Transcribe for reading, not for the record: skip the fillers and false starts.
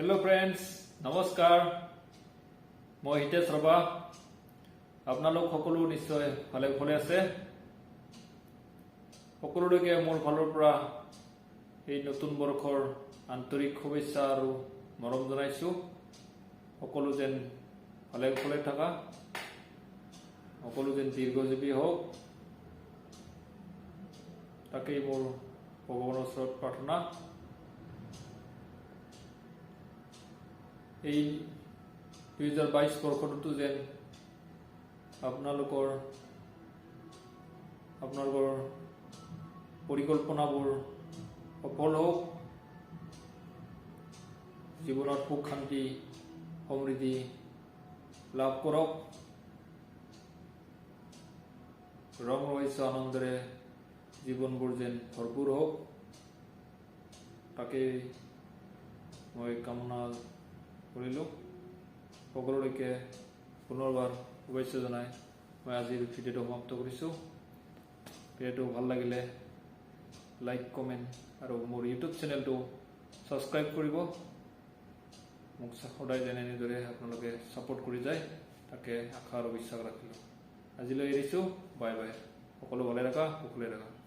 Hello friends, নমস্কাৰ মই হিতেশ ৰবা আপোনালোক সকলো নিশ্চয় ভালে আছে সকলোলৈকে মোৰ ফালৰ পৰা এই নতুন বৰ্ষৰ আন্তৰিক শুভেচ্ছা আৰু মৰম জনাইছো সকলো যেন ভালে থাকা সকলো যেন দীৰ্ঘজীৱী হওক তাকেই মোৰ ভগৱানৰ ওচৰত প্ৰাৰ্থনা এই 2022 বৰ্ষটো যেন আপোনালোকৰ পৰিকল্পনাবোৰ সফল হওক জীৱনত সুখ শান্তি সমৃদ্ধি লাভ কৰক ৰং ৰহস্য আনন্দৰে জীৱনবোৰ যেন ভৰপূৰ হওক তাকে মই কামনা কৰিলোঁ সকলোলৈকে পুনৰবাৰ শুভেচ্ছা জনাই মই আজিৰ ভিডিঅ'টো সমাপ্ত কৰিছোঁ ভিডিঅ'টো ভাল লাগিলে লাইক কমেণ্ট আৰু মোৰ ইউটিউব চেনেলটো ছাবস্ক্ৰাইব কৰিব মোক সদায় যেনে এনেদৰে আপোনালোকে ছাপোৰ্ট কৰি যায় তাকে আশা আৰু বিশ্বাস ৰাখিলোঁ আজিলৈ এৰিছোঁ বাই বাই সকলো ভালে থাকা কুশলে থাকা